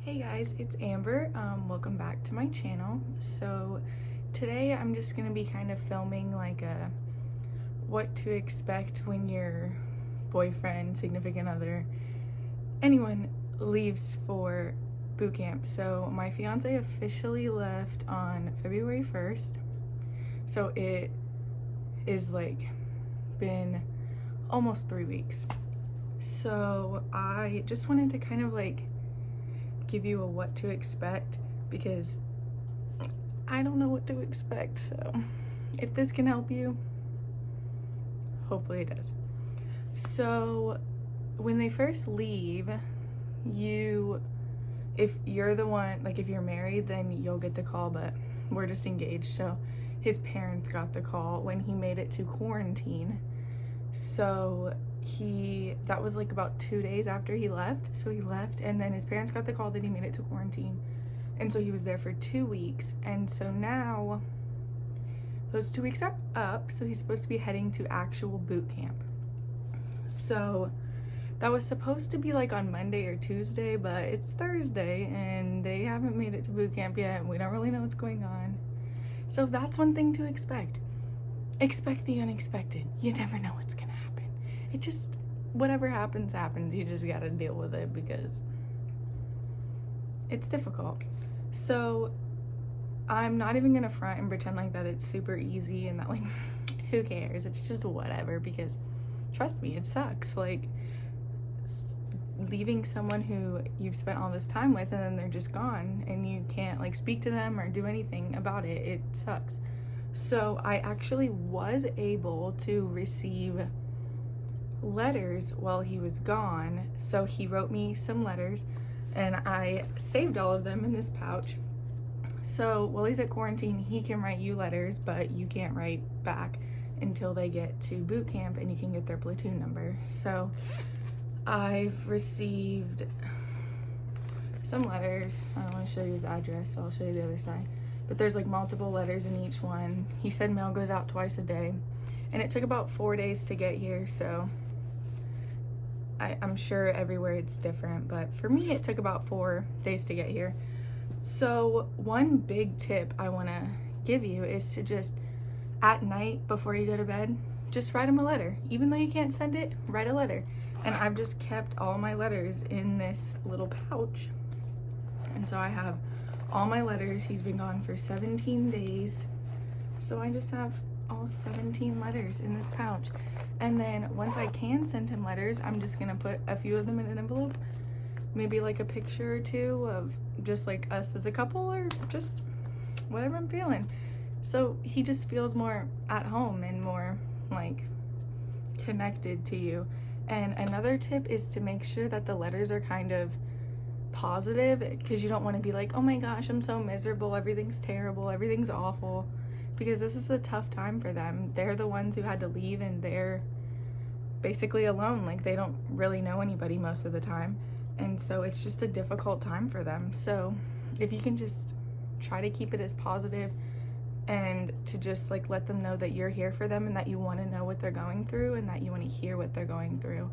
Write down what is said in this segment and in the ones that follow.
Hey guys, it's Amber. Welcome back to my channel. So today I'm just gonna be kind of filming like a what to expect when your boyfriend, significant other, anyone leaves for boot camp. So my fiance officially left on February 1st. So it is like been almost 3 weeks. So I just wanted to kind of like give you a what to expect because I don't know what to expect. So if this can help you, hopefully it does. So when they first leave, if you're the one, like if you're married, then you'll get the call, but we're just engaged. So his parents got the call when he made it to quarantine. So that was like about 2 days after he left. So he left and then his parents got the call that he made it to quarantine. And so he was there for 2 weeks. And so now those 2 weeks are up. So he's supposed to be heading to actual boot camp. So that was supposed to be like on Monday or Tuesday, but it's Thursday and they haven't made it to boot camp yet. And we don't really know what's going on. So that's one thing to expect. Expect the unexpected. You never know what's gonna happen. It just, whatever happens, happens. You just gotta deal with it because it's difficult. So I'm not even gonna front and pretend like that it's super easy and that like, who cares? It's just whatever because trust me, it sucks. Like leaving someone who you've spent all this time with and then they're just gone and you can't like speak to them or do anything about it. It sucks. So I actually was able to receive letters while he was gone. So he wrote me some letters and I saved all of them in this pouch. So while he's at quarantine, he can write you letters, but you can't write back until they get to boot camp and you can get their platoon number. So I've received some letters. I don't want to show you his address, so I'll show you the other side. But there's like multiple letters in each one. He said mail goes out twice a day. And it took about 4 days to get here, so I'm sure everywhere it's different. But for me, it took about 4 days to get here. So one big tip I want to give you is to just, at night before you go to bed, just write him a letter. Even though you can't send it, write a letter. And I've just kept all my letters in this little pouch. And so I have all my letters. He's been gone for 17 days. So I just have all 17 letters in this pouch. And then once I can send him letters, I'm just gonna put a few of them in an envelope. Maybe like a picture or two of just like us as a couple or just whatever I'm feeling. So he just feels more at home and more like connected to you. And another tip is to make sure that the letters are kind of positive because you don't want to be like, oh my gosh, I'm so miserable, everything's terrible, everything's awful, because this is a tough time for them. They're the ones who had to leave and they're basically alone. Like they don't really know anybody most of the time. And so it's just a difficult time for them. So if you can just try to keep it as positive and to just like let them know that you're here for them and that you want to know what they're going through and that you want to hear what they're going through.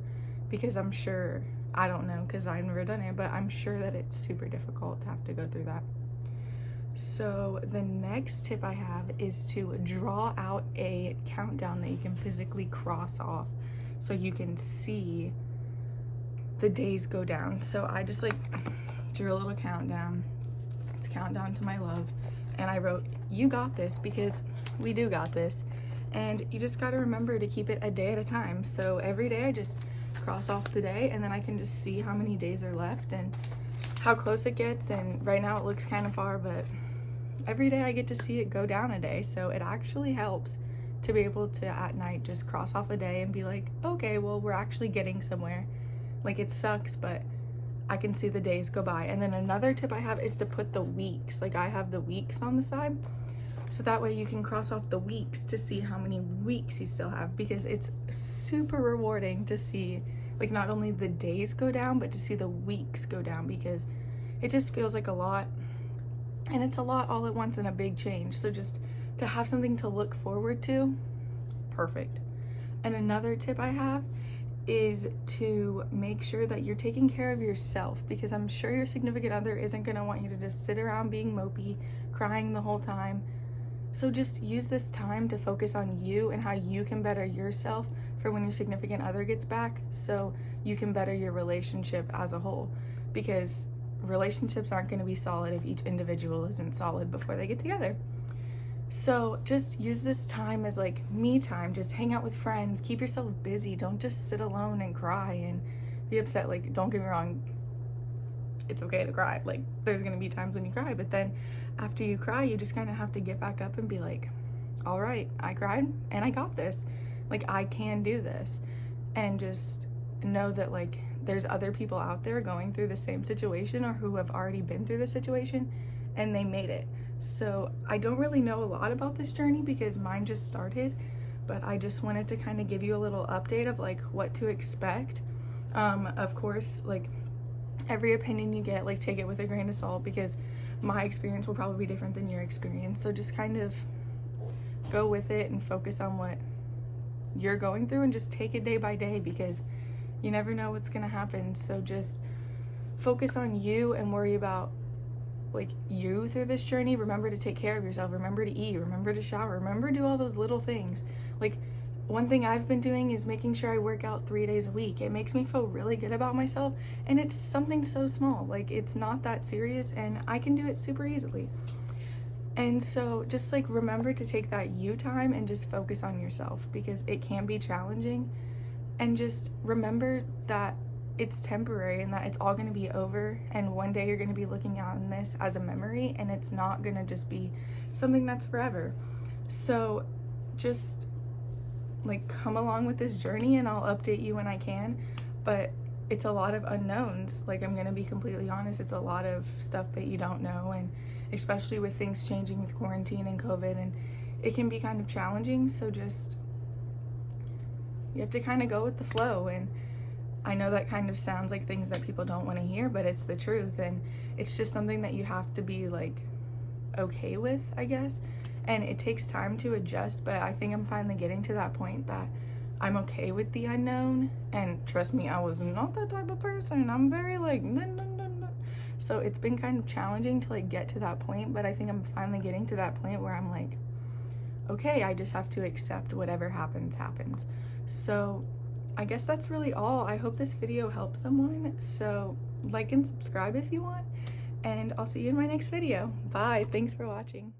Because I'm sure, I don't know because I've never done it, but I'm sure that it's super difficult to have to go through that. So the next tip I have is to draw out a countdown that you can physically cross off so you can see the days go down. So I just like drew a little countdown. It's countdown to my love. And I wrote, you got this, because we do got this. And you just got to remember to keep it a day at a time. So every day I just cross off the day and then I can just see how many days are left and how close it gets. And right now it looks kind of far, but every day I get to see it go down a day. So it actually helps to be able to at night just cross off a day and be like, okay, well, we're actually getting somewhere. Like it sucks, but I can see the days go by. And then another tip I have is to put the weeks. Like I have the weeks on the side. So that way you can cross off the weeks to see how many weeks you still have, because it's super rewarding to see like not only the days go down, but to see the weeks go down, because it just feels like a lot. And it's a lot all at once and a big change. So just to have something to look forward to, perfect. And another tip I have is to make sure that you're taking care of yourself, because I'm sure your significant other isn't going to want you to just sit around being mopey, crying the whole time. So just use this time to focus on you and how you can better yourself for when your significant other gets back, so you can better your relationship as a whole, because relationships aren't going to be solid if each individual isn't solid before they get together. So just use this time as like me time. Just hang out with friends, keep yourself busy. Don't just sit alone and cry and be upset. Like, don't get me wrong, it's okay to cry. Like, there's gonna be times when you cry, but then after you cry, you just kind of have to get back up and be like, all right, I cried and I got this. Like, I can do this. And just know that like there's other people out there going through the same situation or who have already been through the situation and they made it. So I don't really know a lot about this journey because mine just started, but I just wanted to kind of give you a little update of like what to expect. Of course, like every opinion you get, like take it with a grain of salt, because my experience will probably be different than your experience. So just kind of go with it and focus on what you're going through and just take it day by day, because you never know what's gonna happen. So just focus on you and worry about like you through this journey. Remember to take care of yourself, remember to eat, remember to shower, remember to do all those little things. Like, one thing I've been doing is making sure I work out 3 days a week. It makes me feel really good about myself, and it's something so small. Like, it's not that serious and I can do it super easily. And so just like remember to take that you time and just focus on yourself, because it can be challenging. And just remember that it's temporary and that it's all going to be over, and one day you're going to be looking on this as a memory, and it's not going to just be something that's forever. So just like come along with this journey and I'll update you when I can, but it's a lot of unknowns. Like, I'm going to be completely honest, it's a lot of stuff that you don't know, and especially with things changing with quarantine and COVID, and it can be kind of challenging. So just, you have to kind of go with the flow. And I know that kind of sounds like things that people don't want to hear, but it's the truth, and it's just something that you have to be like okay with, I guess. And it takes time to adjust, but I think I'm finally getting to that point that I'm okay with the unknown. And trust me, I was not that type of person. I'm very like no. So it's been kind of challenging to like get to that point, but I think I'm finally getting to that point where I'm like, okay, I just have to accept whatever happens. So I guess that's really all. I hope this video helps someone. So like and subscribe if you want, and I'll see you in my next video. Bye. Thanks for watching.